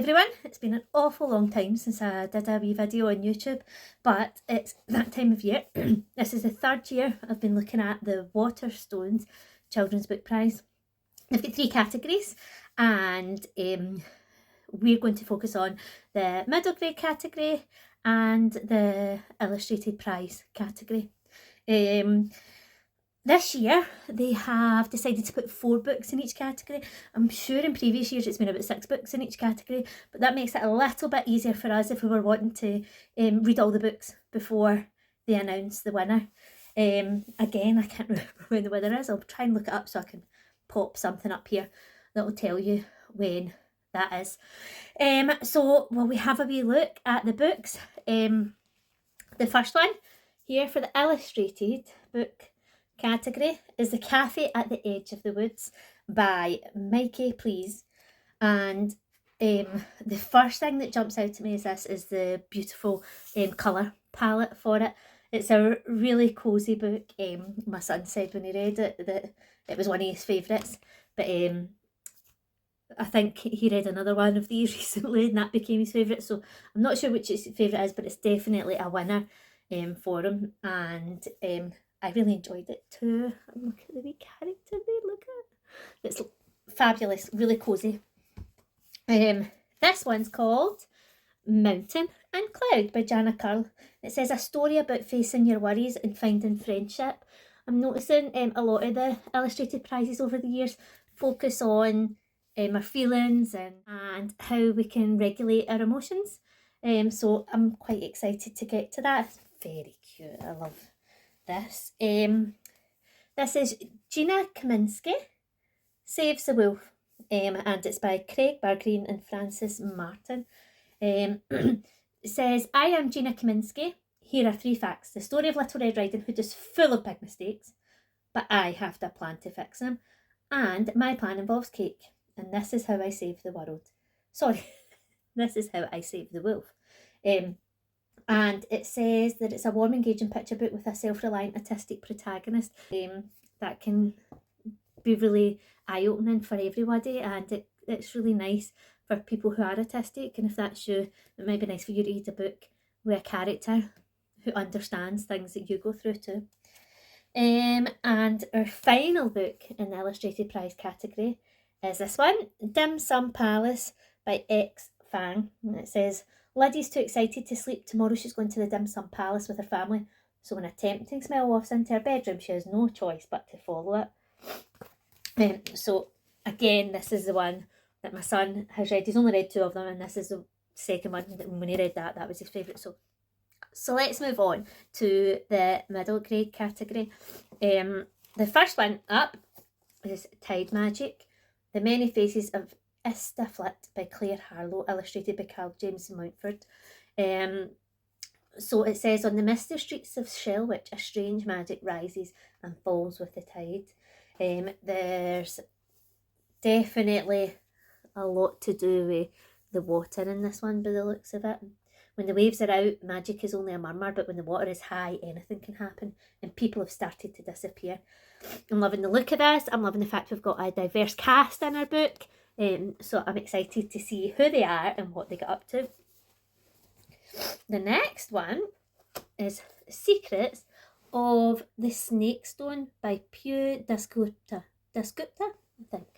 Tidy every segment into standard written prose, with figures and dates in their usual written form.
everyone, it's been an awful long time since I did a wee video on YouTube, but it's that time of year. This is the third year I've been looking at the Waterstones Children's Book Prize. I've got 3 categories, and we're going to focus on the middle grade category and the illustrated prize category. This year they have decided to put 4 books in each category. I'm sure in previous years it's been about 6 books in each category, but that makes it a little bit easier for us if we were wanting to read all the books before they announce the winner. Again, I can't remember when the winner is. I'll try and look it up so I can pop something up here that will tell you when that is. So we have a wee look at the books. The first one here for the illustrated book category is The Cafe at the Edge of the Woods by Mikey Please. And the first thing that jumps out to me is the beautiful colour palette for it. It's a really cosy book. My son said when he read it that it was one of his favourites, but I think he read another one of these recently and that became his favourite, so I'm not sure which his favourite is, but it's definitely a winner for him, and I really enjoyed it too. Look at the wee character there, look at it. It's fabulous, really cosy. This one's called Mountain and Cloud by Jana Curl. It says a story about facing your worries and finding friendship. I'm noticing a lot of the illustrated prizes over the years focus on our feelings and how we can regulate our emotions. So I'm quite excited to get to that. It's very cute, I love this. This is Gina Kaminsky Saves the Wolf, and it's by Craig Bargreen and Francis Martin. It says, I am Gina Kaminsky. Here are 3 facts. The story of Little Red Riding Hood is full of big mistakes, but I have a plan to fix them, and my plan involves cake, and this is how I save the world. Sorry, this is how I save the wolf. And it says that it's a warm, engaging picture book with a self-reliant, autistic protagonist. That can be really eye-opening for everybody, and it's really nice for people who are autistic, and if that's you, it might be nice for you to read a book with a character who understands things that you go through too. And our final book in the illustrated prize category is this one, Dim Sum Palace by X Fang. And it says, Liddy's too excited to sleep. Tomorrow she's going to the Dim Sum Palace with her family. So when a tempting smell wafts into her bedroom, she has no choice but to follow it. So again, this is the one that my son has read. He's only read 2 of them, and this is the second one. When he read that was his favourite. So let's move on to the middle grade category. The first one up is Tide Magic, The Many Faces of Istiflit by Claire Harlow, illustrated by Carl James Mountford. So it says, on the misty streets of Shellwich, a strange magic rises and falls with the tide. There's definitely a lot to do with the water in this one by the looks of it. When the waves are out, magic is only a murmur, but when the water is high, anything can happen, and people have started to disappear. I'm loving the look of this. I'm loving the fact we've got a diverse cast in our book, so I'm excited to see who they are and what they get up to. The next one is Secrets of the Snake Stone by Pew Dasgupta, I think.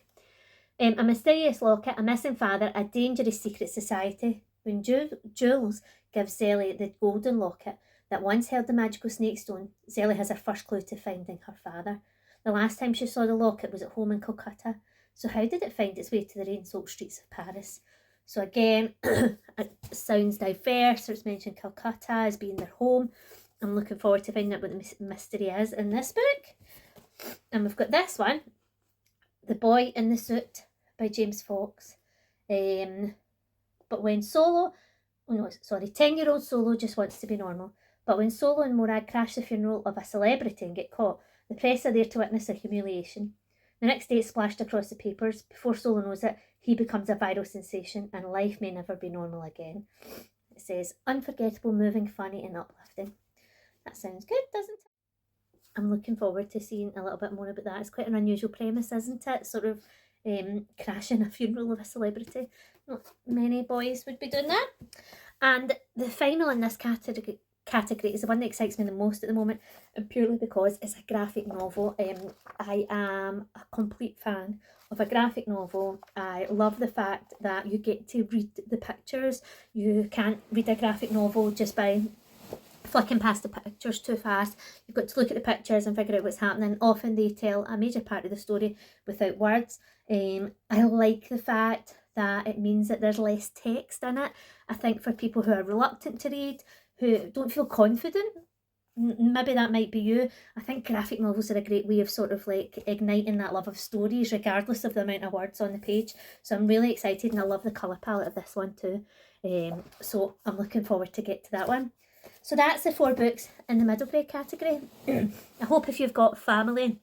A mysterious locket, a missing father, a dangerous secret society. When Jules gives Zelly the golden locket that once held the magical snake stone, Zelly has her first clue to finding her father. The last time she saw the locket was at home in Calcutta. So how did it find its way to the rain-soaked streets of Paris? So again, it sounds diverse. It's mentioned Calcutta as being their home. I'm looking forward to finding out what the mystery is in this book. And we've got this one, The Boy in the Suit by James Fox. But when 10-year-old Solo just wants to be normal. But when Solo and Morag crash the funeral of a celebrity and get caught, the press are there to witness their humiliation. The next day it's splashed across the papers. Before Solo knows it, he becomes a viral sensation and life may never be normal again. It says, unforgettable, moving, funny and uplifting. That sounds good, doesn't it? I'm looking forward to seeing a little bit more about that. It's quite an unusual premise, isn't it? Sort of crashing a funeral of a celebrity. Not many boys would be doing that. And the final in this category is the one that excites me the most at the moment, and purely because it's a graphic novel. I am a complete fan of a graphic novel. I love the fact that you get to read the pictures. You can't read a graphic novel just by flicking past the pictures too fast. You've got to look at the pictures and figure out what's happening. Often they tell a major part of the story without words. I like the fact that it means that there's less text in it. I think for people who are reluctant to read, who don't feel confident, maybe that might be you, I think graphic novels are a great way of sort of like igniting that love of stories regardless of the amount of words on the page. So I'm really excited, and I love the colour palette of this one too. So I'm looking forward to get to that one. So that's the 4 books in the middle grade category. I hope if you've got family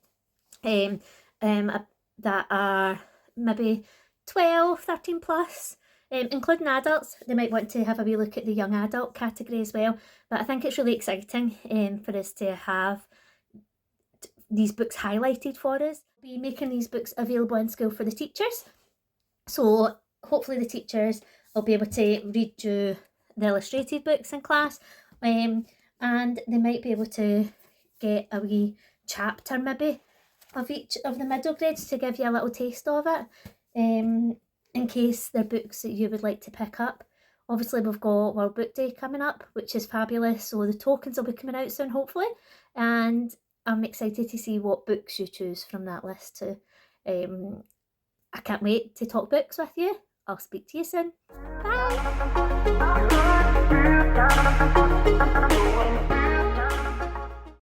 that are maybe 12, 13 plus, including adults, they might want to have a wee look at the young adult category as well. But I think it's really exciting for us to have these books highlighted for us. We'll be making these books available in school for the teachers. So hopefully the teachers will be able to read you the illustrated books in class, and they might be able to get a wee chapter maybe of each of the middle grades to give you a little taste of it, in case they're books that you would like to pick up. Obviously we've got World Book Day coming up, which is fabulous, so the tokens will be coming out soon hopefully, and I'm excited to see what books you choose from that list too. I can't wait to talk books with you. I'll speak to you soon. Bye!